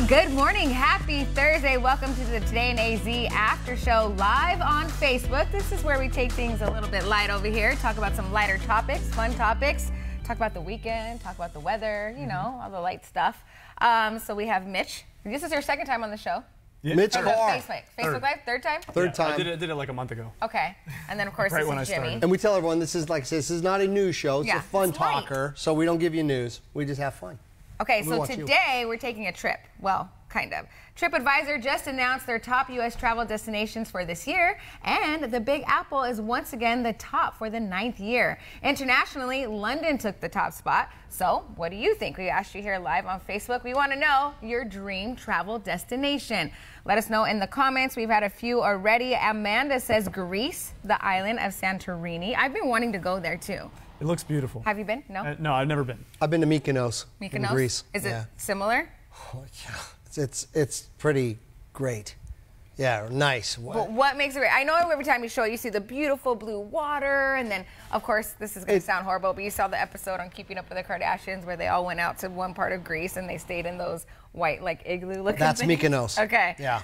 Good morning, happy Thursday. Welcome to the Today in AZ After Show live on Facebook. This is where we take things a little bit light over here, talk about some lighter topics, fun topics, talk about the weekend, talk about the weather, you know, all the light stuff. So we have Mitch. This is your second time on the show. Yeah. Mitch Carr. Facebook Live, third time? Third time. I did it like a month ago. Okay. And then, of course, right this when is I Jimmy. started. And we tell everyone this is, like I said, this is not a news show. It's a fun it's light. talker, so we don't give you news. We just have fun. Okay, so today we're taking a trip. Well, kind of. TripAdvisor just announced their top U.S. travel destinations for this year, and the Big Apple is once again the top for the 9th year. Internationally, London took the top spot. So, what do you think? We asked you here live on Facebook. We want to know your dream travel destination. Let us know in the comments. We've had a few already. Amanda says Greece, the island of Santorini. I've been wanting to go there too. It looks beautiful. Have you been? No? No, I've never been. I've been to Mykonos. In Greece. Is it similar? Oh, yeah. It's pretty great. Yeah, nice. But what makes it great? I know every time you show it, you see the beautiful blue water, and then, of course, this is going to sound horrible, but you saw the episode on Keeping Up with the Kardashians where they all went out to one part of Greece and they stayed in those white, like, igloo-looking That's things. Mykonos. Okay. Yeah.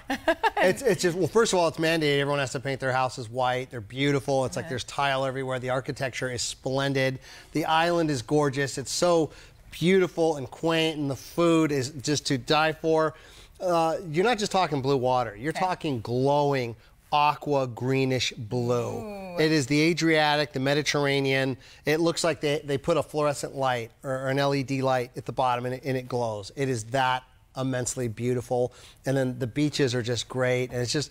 It's just, well, first of all, it's mandated. Everyone has to paint their houses white. They're beautiful. It's like there's tile everywhere. The architecture is splendid. The island is gorgeous. It's so beautiful and quaint, and the food is just to die for. You're not just talking blue water. You're talking glowing aqua greenish blue. Ooh. It is the Adriatic, the Mediterranean. It looks like they put a fluorescent light or an LED light at the bottom and it glows. It is that immensely beautiful. And then the beaches are just great. And it's just,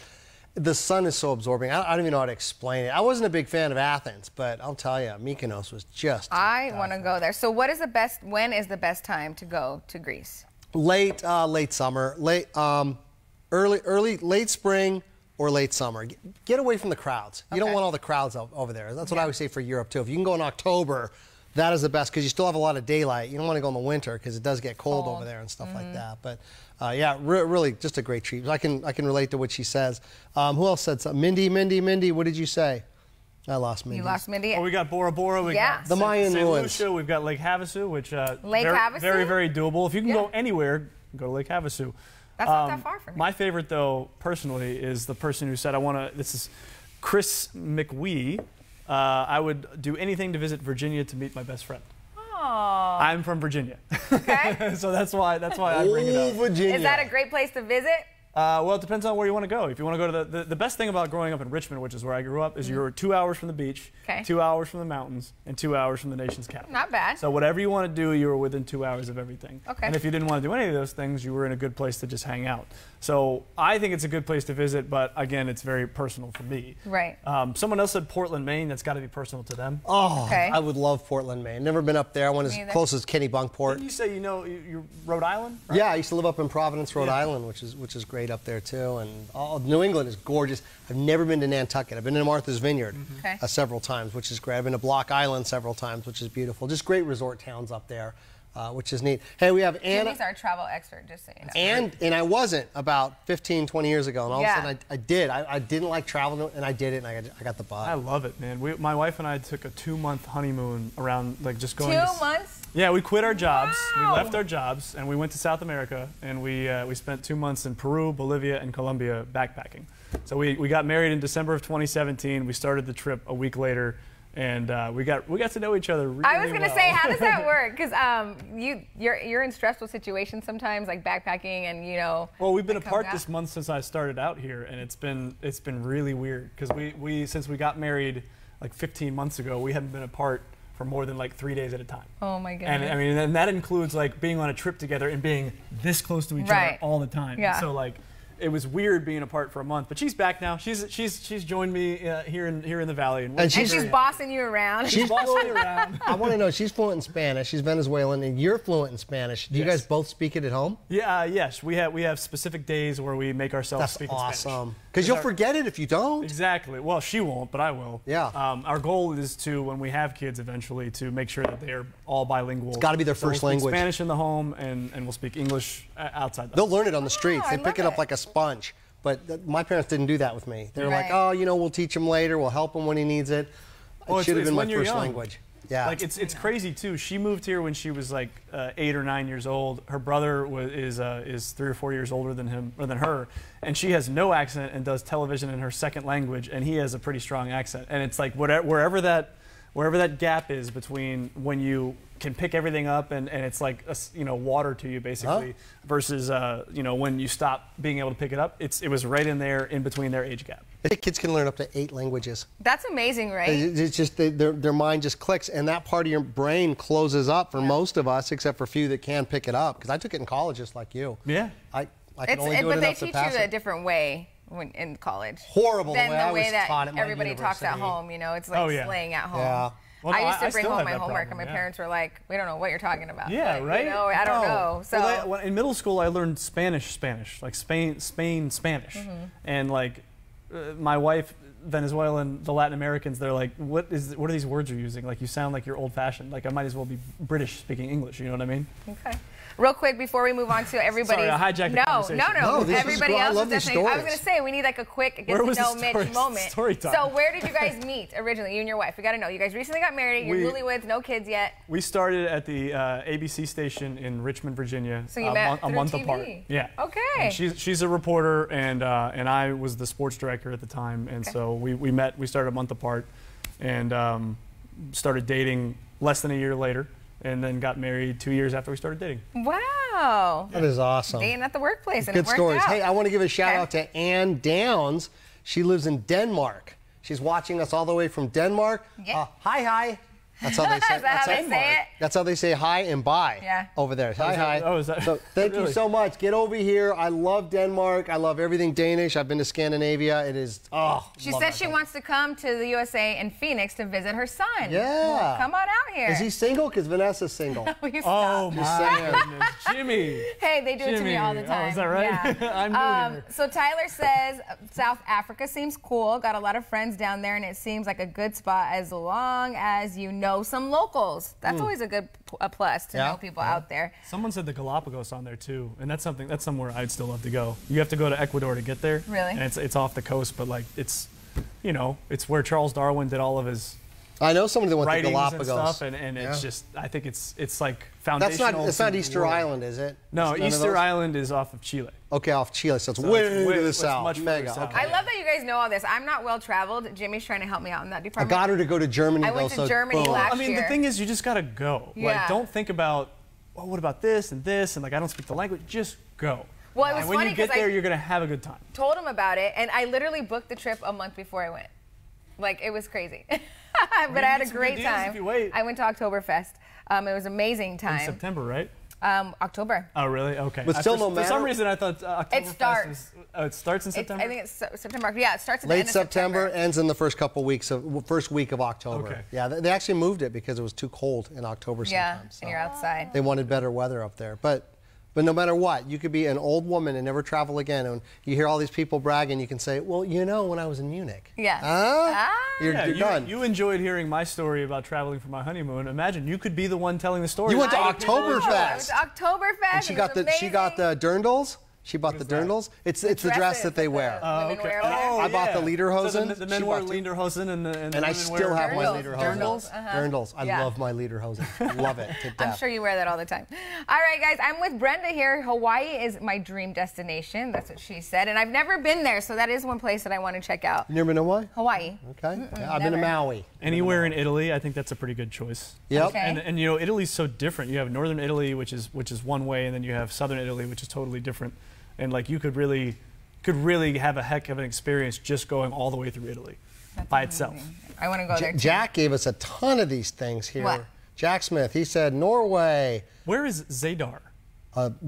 the sun is so absorbing. I don't even know how to explain it. I wasn't a big fan of Athens, but I'll tell you, Mykonos was just I want to go there. So when is the best time to go to Greece? Late summer, late spring or late summer. Get away from the crowds. You don't want all the crowds over there. That's what I would say for Europe too. If you can go in October, that is the best because you still have a lot of daylight. You don't want to go in the winter because it does get cold over there and stuff like that. But yeah, really just a great treat. I can relate to what she says. Who else said something? Mindy, what did you say? I lost Mindy. You lost Mindy? Well, we got Bora Bora. We got the Mayan ruins. St. Lucia. We've got Lake Havasu, which Havasu? very doable. If you can go anywhere, go to Lake Havasu. That's not that far from me. My favorite, though, personally, is the person who said, this is Chris McWee. I would do anything to visit Virginia to meet my best friend. Oh. I'm from Virginia. Okay. So that's why I bring it up. Virginia. Is that a great place to visit? Well, it depends on where you want to go. If you want to go to the best thing about growing up in Richmond, which is where I grew up, is you're 2 hours from the beach, 2 hours from the mountains, and 2 hours from the nation's capital. Not bad. So whatever you want to do, you were within 2 hours of everything. Okay. And if you didn't want to do any of those things, you were in a good place to just hang out. So I think it's a good place to visit, but again, it's very personal for me. Right. Someone else said Portland, Maine. That's got to be personal to them. Oh, I would love Portland, Maine. Never been up there. I went as close as Kennebunkport. Didn't you say you're Rhode Island? Right? Yeah, I used to live up in Providence, Rhode Island, which is great up there too. And New England is gorgeous. I've never been to Nantucket. I've been to Martha's Vineyard several times, which is great. I've been to Block Island several times, which is beautiful. Just great resort towns up there, which is neat. Hey, we have Anna. Jimmy's our travel expert, just so you know. And I wasn't about 15, 20 years ago, and all of a sudden I did. I didn't like traveling, and I did it, and I got the bug. I love it, man. My wife and I took a 2-month honeymoon around, like, just going 2 months? Yeah, we quit our jobs. Wow. We left our jobs, and we went to South America, and we spent 2 months in Peru, Bolivia, and Colombia backpacking. So we got married in December of 2017. We started the trip a week later, and we got to know each other really well. I was gonna say, how does that work? Because you're in stressful situations sometimes, like backpacking, and you know. Well, we've been apart this month since I started out here, and it's been really weird because we since we got married like 15 months ago, we haven't been apart for more than like 3 days at a time. Oh my goodness. And I mean, and that includes like being on a trip together and being this close to each other all the time. Yeah. So like, it was weird being apart for a month, but she's back now. She's joined me here in the valley, and she's bossing you around. She's bossing me around. I want to know, she's fluent in Spanish. She's Venezuelan, and you're fluent in Spanish. Do you guys both speak it at home? Yeah, yes. We have specific days where we make ourselves speak in Spanish. That's awesome. Because you'll forget it if you don't. Exactly. Well, she won't, but I will. Yeah. Our goal is to, when we have kids eventually, to make sure that they are all bilingual. It's got to be their first we'll language. Speak Spanish in the home, and we'll speak English outside the They'll home. learn it on the streets. They pick it up like a sponge. But my parents didn't do that with me. They were like, oh, you know, we'll teach him later. We'll help him when he needs it. It should have been my first language. Yeah. Like it's crazy too. She moved here when she was like 8 or 9 years old. Her brother is 3 or 4 years older than him or than her, and she has no accent and does television in her second language, and he has a pretty strong accent. And it's like wherever that gap is between when you can pick everything up and it's like water to you basically, versus when you stop being able to pick it up, it was right in there in between their age gap. I think kids can learn up to 8 languages. That's amazing, right? It's just their mind just clicks, and that part of your brain closes up for most of us, except for a few that can pick it up. Because I took it in college just like you. Yeah. I can only do it but they enough to teach pass you a it. different way in college. Horrible than the way I the way was that taught at my everybody talks at university. home. It's like slaying at home. Yeah. Well, no, I used to I bring still home have my that homework, problem, and my yeah. parents were like, "We don't know what you're talking about." Yeah, like, right. I don't know. So Well, in middle school, I learned Spanish, like Spain Spanish, and like my wife, Venezuelan, the Latin Americans, they're like, what are these words you're using? Like, you sound like you're old-fashioned. Like, I might as well be British speaking English. You know what I mean? Okay. Real quick before we move on to everybody's. Sorry, I hijacked the conversation. No, this is Everybody great. I else love is these definitely. I was stories. gonna say we need like a quick get Where to was know the Mitch moment. story time? So where did you guys meet originally? You and your wife. We got to know. You guys recently got married. You're newlyweds, no kids yet. We started at the ABC station in Richmond, Virginia. So you met a through month TV. apart. Yeah. Okay. And she's a reporter, and I was the sports director at the time, and so we met. We started a month apart, and started dating less than a year later, and then got married 2 years after we started dating. Wow. That is awesome. Dating at the workplace, and Good it worked stories. out. Hey, I want to give a shout Okay. out to Ann Downs. She lives in Denmark. She's watching us all the way from Denmark. Yeah. Hi. That's how they say Is that how they say it? That's how they say hi and bye. Yeah. Over there. Hi. is that- So thank you really? so much. Get over here. I love Denmark. I love everything Danish. I've been to Scandinavia. It is, She love said that she place. wants to come to the USA in Phoenix to visit her son. Yeah. Well, come on out here. Is he single? Because Vanessa's single. Will you Oh stop? my goodness, Jimmy! Hey, they do it to me all the Oh, time. is that right? Yeah. I'm new here. So Tyler says South Africa seems cool. Got a lot of friends down there, and it seems like a good spot as long as you know some locals. That's always a good plus to Yeah. know people out there. Someone said the Galapagos on there too, and that's somewhere I'd still love to go. You have to go to Ecuador to get there. Really? And it's off the coast, but like it's where Charles Darwin did all of his I know somebody that went to writings Galapagos. and stuff, and it's Yeah. just I think it's like That's foundational. it's not to the Easter world. Island, is it? No, It's none of Easter those? Island is off of Chile. Okay, off Chile, so it's So way it's to the it's south. much further Mega. south. Okay. I love that you guys know all this. I'm not well traveled. Jimmy's trying to help me out in that I department. got her to go to Germany. I though, went to so Germany boom. last I mean, the year. thing is, you just gotta go. Yeah. Like, don't think about, well, what about this and this, and like I don't speak the language. Just go. Well, it was and when funny you get 'cause I- there, you're gonna have a good time. Told him about it, and I literally booked the trip a month before I went. Like, it was crazy. But I had a get some great good deals time. if you wait. I went to Oktoberfest. It was amazing In time. September, right? October. Oh, really? Okay. But still no For matter- some reason, I thought Oktoberfest starts. was- it starts in September. I think it's September. Yeah, it starts at the Late end of September, ends in the first week of October. Okay. Yeah, they actually moved it because it was too cold in October Yeah, sometimes. and you're outside. They wanted better weather up there. But no matter what, you could be an old woman and never travel again. And you hear all these people bragging, you can say, well, when I was in Munich. Yeah. Huh? You're done. You enjoyed hearing my story about traveling for my honeymoon. Imagine you could be the one telling the story. You went to I know. Oktoberfest. It was Oktoberfest. And she it got was she got amazing. the dirndls. She bought the is that? dirndls. It's the dress Dresses that they wear. women wear over there. I bought the lederhosen. So the men She wear bought lederhosen and the And women I still wear have my Dirndls. lederhosen. Dirndls, uh-huh. Dirndls. I Yeah. love my lederhosen. Love it to death. I'm sure you wear that all the time. All right, guys, I'm with Brenda here. Hawaii is my dream destination. That's what she said. And I've never been there, so that is one place that I want to check out. You never know why? Hawaii. Okay. Yeah, I've been to never. Maui. Anywhere in Italy, I think that's a pretty good choice. Yep. Okay. And Italy's so different. You have northern Italy, which is one way, and then you have southern Italy, which is totally different. And like you could really have a heck of an experience just going all the way through Italy by itself. I want to go there too. Jack gave us a ton of these things here. What? Jack Smith, he said Norway. Where is Zadar?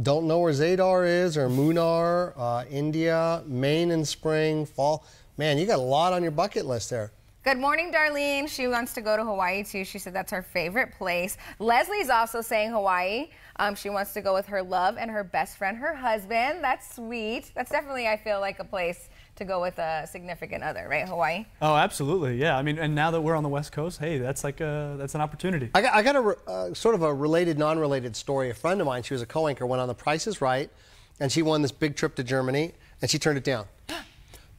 Don't know where Zadar is or Munnar, India, Maine in spring, fall. Man, you got a lot on your bucket list there. Good morning, Darlene. She wants to go to Hawaii too. She said that's her favorite place. Leslie's also saying Hawaii. She wants to go with her love and her best friend, her husband. That's sweet. That's definitely, I feel like, a place to go with a significant other, right? Hawaii. Oh, absolutely. Yeah. I mean, and now that we're on the West Coast, hey, that's like that's an opportunity. I got a sort of a related, non-related story. A friend of mine, she was a co-anchor, went on The Price is Right, and she won this big trip to Germany, and she turned it down.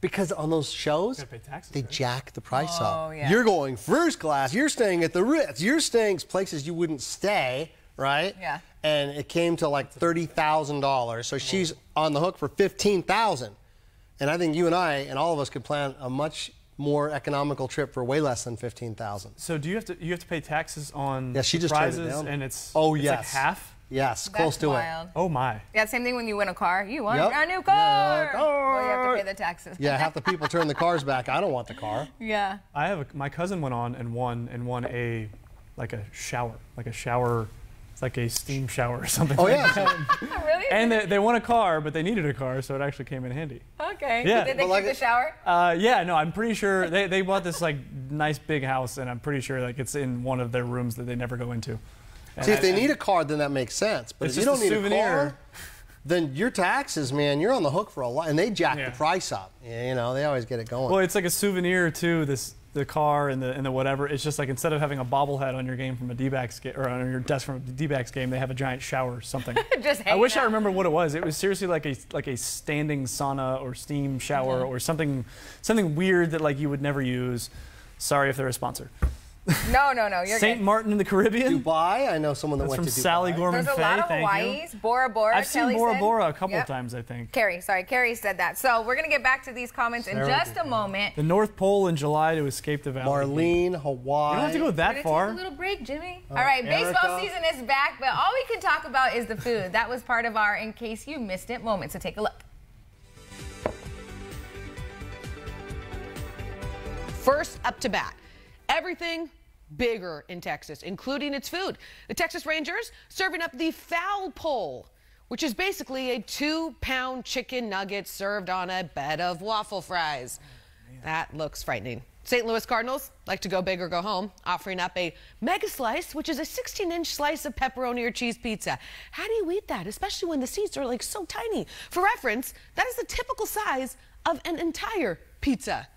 Because on those shows, Gotta pay taxes, they right? jack the price up. Oh, yeah. You're going first class. You're staying at the Ritz. You're staying places you wouldn't stay, right? Yeah. And it came to like $30,000. So she's on the hook for $15,000. And I think you and I and all of us could plan a much more economical trip for way less than $15,000. So do you have to pay taxes on Yeah, she the just turned it prizes, down. and it's Yes. like half? Yes, close That's to wild. it. Oh my. Yeah, same thing when you win a car. You won Yep. a new car. Yeah, Well, you have to pay the taxes. Yeah, half the people turn the cars back. I don't want the car. Yeah. I have my cousin went on and won a shower. It's like a steam shower or something. Oh like yeah. that. Really? And they won a car, but they needed a car, so it actually came in handy. Okay. Yeah. Did they But like keep the shower? Yeah, no, I'm pretty sure they bought this like nice big house, and I'm pretty sure like it's in one of their rooms that they never go into. And See, if they need a car, then that makes sense. But It's if you just don't a need a souvenir. car, then your taxes, man, you're on the hook for a lot. And they jack Yeah. the price up. You know, they always get it going. Well, it's like a souvenir too. The car and the whatever. It's just like instead of having a bobblehead on your game from a D-backs game or on your desk from a D-backs game, they have a giant shower or something. Just I wish I hanging out. remember what it was. It was seriously like a standing sauna or steam shower or something weird that like you would never use. Sorry if they're a sponsor. No, you're St. good. Martin in the Caribbean. Dubai, I know someone that That's went from to Dubai. Sally Gorman There's a Faye. lot of Thank Hawaii's. you. Bora Bora. I've seen Kelly Bora said. Bora a couple Yep. times, I think. Carrie said that. So we're gonna get back to these comments in just a moment. The North Pole in July to escape the valley. Marlene, Hawaii. You don't have to go We're that gonna far. take a little break, Jimmy. All right, baseball Erica. season is back, but all we can talk about is the food. That was part of our In Case You Missed It moment. So take a look. First up to bat, everything bigger in Texas, including its food. The Texas Rangers serving up the foul pole, which is basically a 2-pound chicken nugget served on a bed of waffle fries. That looks frightening. St. Louis Cardinals like to go big or go home, offering up a mega slice, which is a 16-inch slice of pepperoni or cheese pizza. How do you eat that, especially when the seats are like so tiny? For reference, that is the typical size of an entire pizza.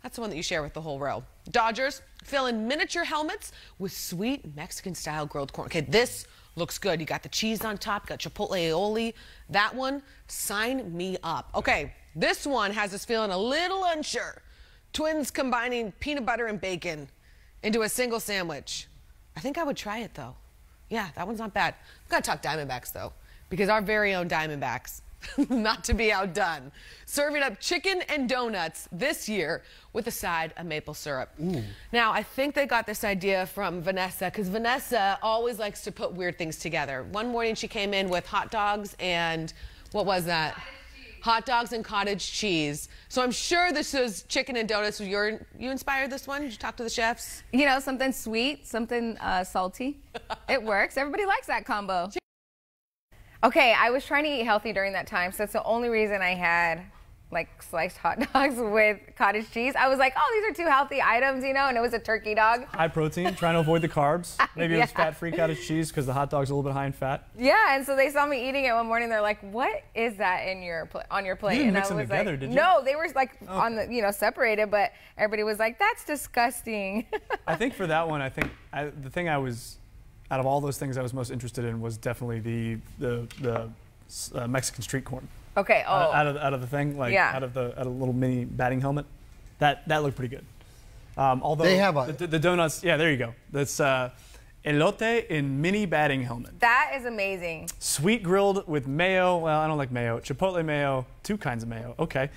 That's the one that you share with the whole row. Dodgers fill in miniature helmets with sweet Mexican-style grilled corn. Okay, this looks good. You got the cheese on top, got chipotle aioli. That one, sign me up. Okay, this one has us feeling a little unsure. Twins combining peanut butter and bacon into a single sandwich. I think I would try it, though. Yeah, that one's not bad. We've got to talk Diamondbacks, though, because our very own Diamondbacks, not to be outdone, serving up chicken and donuts this year with a side of maple syrup. Ooh. Now, I think they got this idea from Vanessa, because Vanessa always likes to put weird things together. One morning she came in with hot dogs and, what was that? Hot dogs and cottage cheese. So I'm sure this was chicken and donuts. You inspired this one? Did you talk to the chefs? You know, something sweet, something salty. It works. Everybody likes that combo. Okay, I was trying to eat healthy during that time, so that's the only reason I had like sliced hot dogs with cottage cheese. I was like, oh, these are two healthy items, you know, and it was a turkey dog. High protein, trying to avoid the carbs. Maybe it was Yeah. fat-free cottage cheese because the hot dog's a little bit high in fat. Yeah, and so they saw me eating it one morning. They're like, "What is that in your on your plate?" You didn't and mix I them was together, like, did you? "No, they were like on the separated." But everybody was like, "That's disgusting." I think for that one, the thing I was, out of all those things I was most interested in was definitely the Mexican street corn. Okay. Oh. Out of the thing, like Yeah. out of a little mini batting helmet, that looked pretty good. Although They have the donuts, yeah, there you go. That's elote in mini batting helmet. That is amazing. Sweet grilled with mayo. Well, I don't like mayo. Chipotle mayo, 2 kinds of mayo. Okay.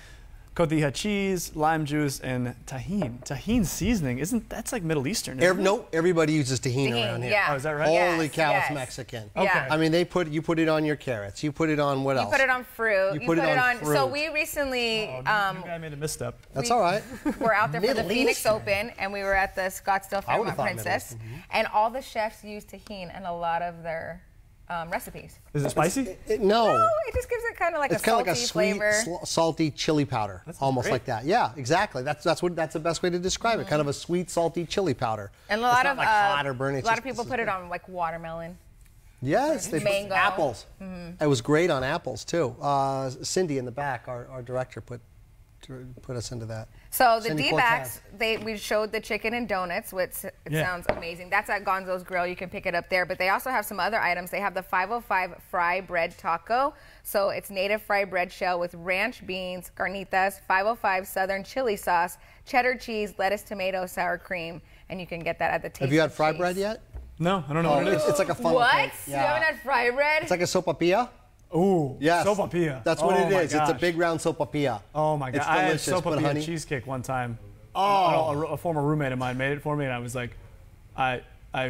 Cotija cheese, lime juice, and tahine. Tahine seasoning, that's like Middle Eastern, isn't it? No, everybody uses tahini around here. Yeah. Oh, is that right? Holy Yes, cow, yes. it's Mexican. Okay. I mean, you put it on your carrots. You put it on what You else? put it on fruit. You put it on fruit. So we recently Maybe I made a misstep. That's all right. were out there for the Middle Phoenix Eastern. Open, and we were at the Scottsdale I would've Fairmont thought Middle Princess, Eastern, and all the chefs use tahini in a lot of their recipes. Is it spicy? No. Oh, it just gives it kind of like It's a kind of salty like a sweet, flavor. salty chili powder, almost great. like that. Yeah, exactly. That's the best way to describe it. Kind of a sweet, salty chili powder. And a It's lot not of like hot or burning. a It's lot just- of people this put is it on like watermelon. Yes, they put mango. apples. It was great on apples too. Cindy in the back, our director, put put us into that. So the Cindy D-backs, we showed the chicken and donuts, which sounds amazing. That's at Gonzo's Grill. You can pick it up there. But they also have some other items. They have the 505 fry bread taco. So it's native fried bread shell with ranch beans, carnitas, 505 southern chili sauce, cheddar cheese, lettuce, tomato, sour cream. And you can get that at the Taste Have you had of fry Chase. bread yet? No, I don't know what it is. It's like a funnel What? cake. You haven't had fry bread? It's like a sopapilla. Ooh, Yes. sopapilla. That's what it my is. It's a gosh. big round sopapilla. Oh my god! It's I had delicious. Put sopapilla honey. cheesecake one time. Oh. A former roommate of mine made it for me, and I was like,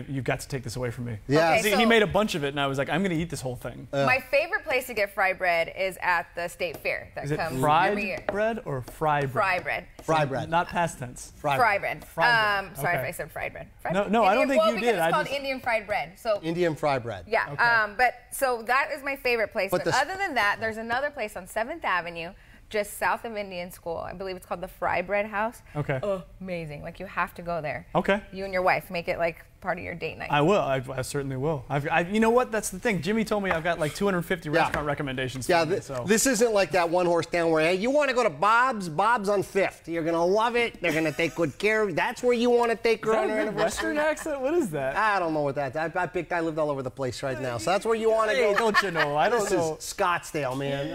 you've got to take this away from me. Yeah. Okay, He made a bunch of it, and I was like, I'm going to eat this whole thing. My favorite place to get fry bread is at the State Fair. That Is it comes every fried year. bread or fry bread? Fry bread. Fry bread. Not past tense. Fry bread. Fried bread. Sorry Okay. if I said fried bread. Fried No, bread. no, I don't think well, you because did. It's I called just- Indian fried bread. So Indian fry bread. yeah. Okay. But so that is my favorite place. But But the- other than that, there's another place on 7th Avenue, just south of Indian School. I believe it's called the Fry Bread House. Okay. Amazing. Like you have to go there. Okay. You and your wife make it like part of your date night. I will. I certainly will. You know what? That's the thing. Jimmy told me I've got like 250 restaurant recommendations. Yeah, for me, so. this isn't like that one horse town where, hey, you want to go to Bob's? Bob's on 5th. You're going to love it. They're going to take good care of you. That's where you want to take her Is that on a her good anniversary. Western accent? What is that? I don't know what that is. I lived all over the place right now. So that's where you want to Hey, go. don't you know? I don't This know. is Scottsdale, man.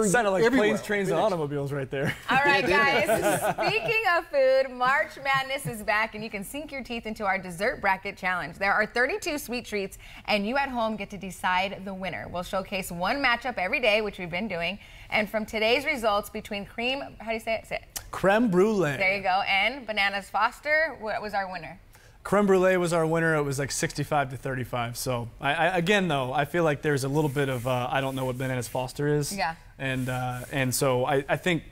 Sounded like Everywhere. planes, trains, and automobiles right there. All right, Yeah, guys. Speaking of food, March Madness is back, and you can sink your teeth into our dessert bracket challenge. There are 32 sweet treats, and you at home get to decide the winner. We'll showcase one matchup every day, which we've been doing. And from today's results between cream, how do you say it? Say it. Creme brulee. There you go. And Bananas Foster, what was our winner? Creme brulee was our winner. It was like 65 to 35. So again, though, I feel like there's a little bit of I don't know what Bananas Foster is. Yeah. And so I think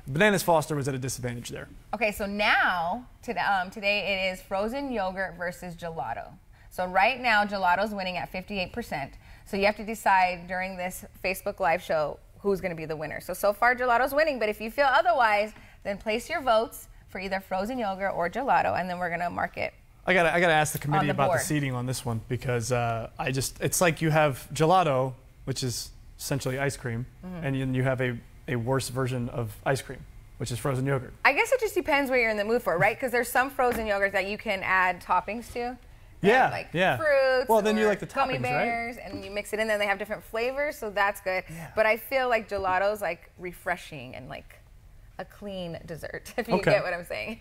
Bananas Foster was at a disadvantage there. Okay, so now, today it is frozen yogurt versus gelato. So right now, gelato's winning at 58%. So you have to decide during this Facebook Live show who's going to be the winner. So far, gelato's winning, but if you feel otherwise, then place your votes for either frozen yogurt or gelato, and then we're going to mark it. I gotta ask the committee the about the board. seating on this one because it's like you have gelato, which is essentially ice cream, and then you have a worse version of ice cream, which is frozen yogurt. I guess it just depends what you're in the mood for, right? Because there's some frozen yogurt that you can add toppings to. They Yeah, have, like yeah. fruits. Well, then you or like the gummy toppings, right? bears, and you mix it in. Then they have different flavors, so that's good. Yeah. But I feel like gelato's like refreshing and like a clean dessert, if you Okay. get what I'm saying.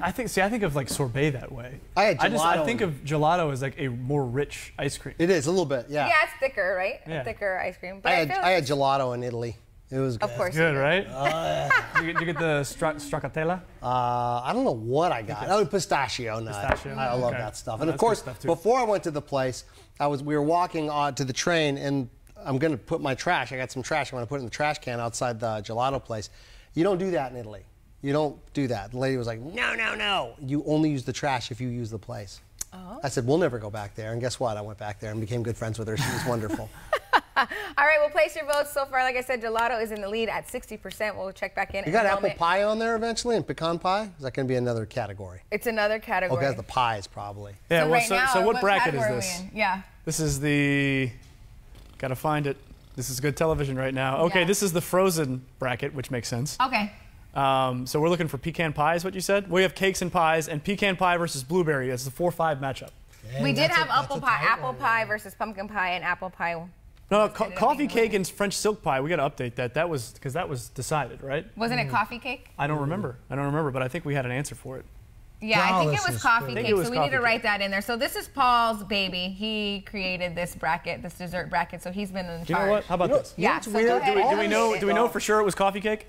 I think of like sorbet that way. I had I gelato think of gelato as like a more rich ice cream. It is, a little bit, yeah. Yeah, it's thicker, right? Yeah. A thicker ice cream. But I feel had gelato in Italy. It was good. of course. Good, you do. right? Did you get the stracciatella? I don't know what I got. Oh, pistachio nut. Pistachio, I love okay. that stuff. Oh, And of that's good course, stuff, too. before I went to the place, we were walking to the train, and I'm going to put my trash. I got some trash. I'm going to put it in the trash can outside the gelato place. You don't do that in Italy. You don't do that. The lady was like, no, no, no. You only use the trash if you use the place. Oh. I said, we'll never go back there. And guess what? I went back there and became good friends with her. She was wonderful. All right, well, place your votes. So far, like I said, gelato is in the lead at 60%. We'll check back in. You got in a apple moment. pie on there eventually and pecan pie? Is that going to be another category? It's another category. Okay, that's the pies probably. Yeah. So Well, right now, so what bracket is category are this? we in? Yeah. This is the. Gotta find it. This is good television right now. Okay, Yeah. this is the frozen bracket, which makes sense. Okay. So we're looking for pecan pie, is what you said? We have cakes and pies, and pecan pie versus blueberry. That's the 4-5 matchup. We did have apple pie versus pumpkin pie, and apple pie. No, ended up coffee being the cake winner. and French silk pie. We got to update that. That was because that was decided, right? Wasn't it coffee cake? I don't remember. But I think we had an answer for it. Yeah, I think it Dallas was is coffee good. I think cake, it was so we need to coffee write cake. that in there. So this is Paul's baby. He created this bracket, this dessert bracket, so he's been in charge. You know what? How about this? Yeah, It's so weird. go ahead Do and we know? update Do it. we know for sure it was coffee cake?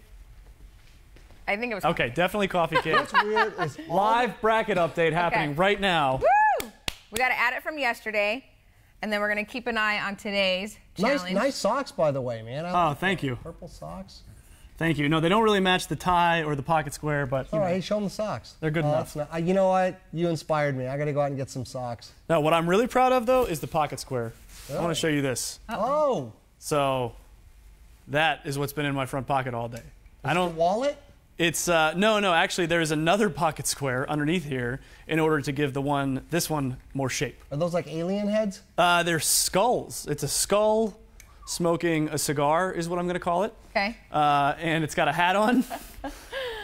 I think it was. Okay, definitely coffee cake. What's weird is Live bracket update happening right now. Woo! We got to add it from yesterday, and then we're going to keep an eye on today's challenge. nice socks, by the way, man. I Oh, like thank you. purple socks. Thank you. No, they don't really match the tie or the pocket square, but you All know. right, show them the socks. They're good enough. that's not- you know what? You inspired me. I got to go out and get some socks. No, what I'm really proud of though is the pocket square. I want to show you this. Oh, So that is what's been in my front pocket all day. I the don't. wallet? It's no. Actually, there is another pocket square underneath here in order to give this one more shape. Are those like alien heads? They're skulls. It's a skull smoking a cigar, is what I'm going to call it. Okay. And it's got a hat on.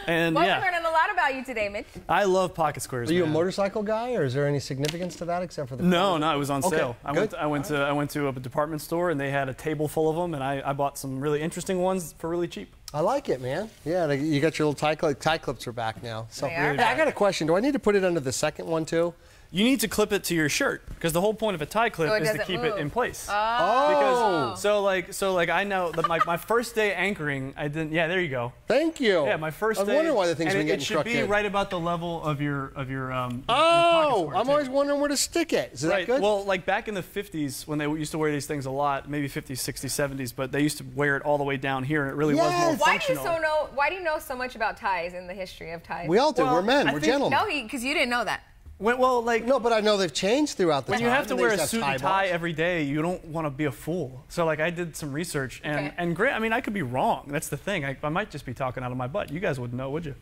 And Well, yeah, we're learning a lot about you today, Mitch. I love pocket squares. Are you a man. motorcycle guy, or is there any significance to that except for the? No, it was on Okay, sale. good. I went to a department store and they had a table full of them, and I bought some really interesting ones for really cheap. I like it, man. Yeah, you got your little tie clips are back now. So They are Hey, back. I got a question. Do I need to put it under the second one too? You need to clip it to your shirt because the whole point of a tie clip So it is to doesn't keep move. it in place. Oh, Because so like I know that my first day anchoring, I didn't. Yeah, there you go. thank you. Yeah, my first I was day. wondering why the thing's and been it getting should struck be in. right about the level of your your pocket Oh, square, I'm too. always wondering where to stick it. Is that Right. good? Well, like back in the 50s when they used to wear these things a lot, maybe 50s, 60s, 70s, but they used to wear it all the way down here, and it really was more Yes. functional. Why do you know so much about ties and the history of ties? we all do. Well, We're men. I We're think- gentlemen. No, because you didn't know that. Well, like No, but I know they've changed throughout the when time. you have to They wear a used to suit have and tie balls. every day, you don't want to be a fool. So like I did some research, and Okay. and great. I mean, I could be wrong. That's the thing. I might just be talking out of my butt. You guys wouldn't know, would you?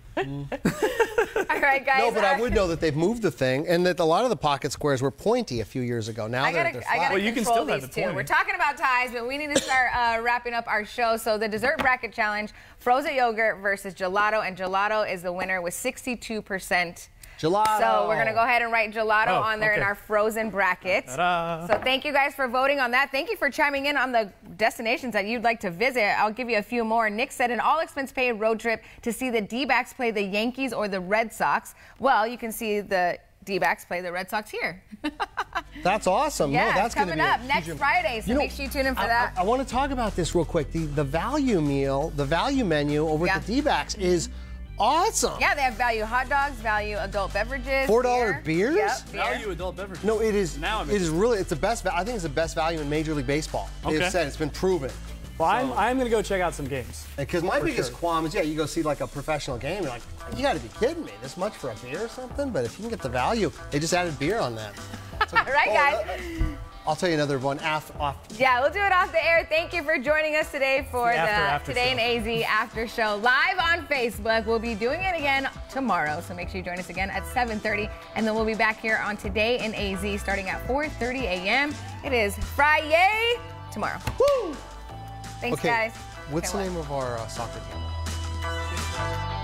All right, guys. No, but I would know that they've moved the thing, and that a lot of the pocket squares were pointy a few years ago. Now I they're gotta flat. Well, you can control still have these it too. pointy. We're talking about ties, but we need to start wrapping up our show. So the dessert bracket challenge: frozen yogurt versus gelato, and gelato is the winner with 62%. Gelato. So we're gonna go ahead and write gelato Oh, on there in okay. our frozen bracket. Ta-da. So thank you guys for voting on that. Thank you for chiming in on the destinations that you'd like to visit. I'll give you a few more. Nick said an all-expense-paid road trip to see the D-backs play the Yankees or the Red Sox. Well, you can see the D-backs play the Red Sox here. That's awesome. Yeah, no, that's it's gonna coming be a up next huge- Friday, so You know, make sure you tune in for I that. want to talk about this real quick. The value meal, the value menu over Yeah. at the D-backs is awesome. Yeah, they have value hot dogs, value adult beverages. $4 beers? Yep, beer. Value adult beverages. No, it is. Now It is really. It's the best. I think it's the best value in Major League Baseball. Okay. They've said it's been proven. Well, I'm going to go check out some games. Because my For biggest sure. qualm is, yeah, you go see like a professional game, you're like, you got to be kidding me, this much for a beer or something? But if you can get the value, they just added beer on that. So, All right, guys. I'll tell you another one off. Yeah, we'll do it off the air. Thank you for joining us today for The after Today show. in AZ After Show live on Facebook. We'll be doing it again tomorrow, so make sure you join us again at 7:30, and then we'll be back here on Today in AZ starting at 4:30 a.m. It is Friday tomorrow. Woo! Thanks, Okay, guys. what's Okay, the name of our soccer team?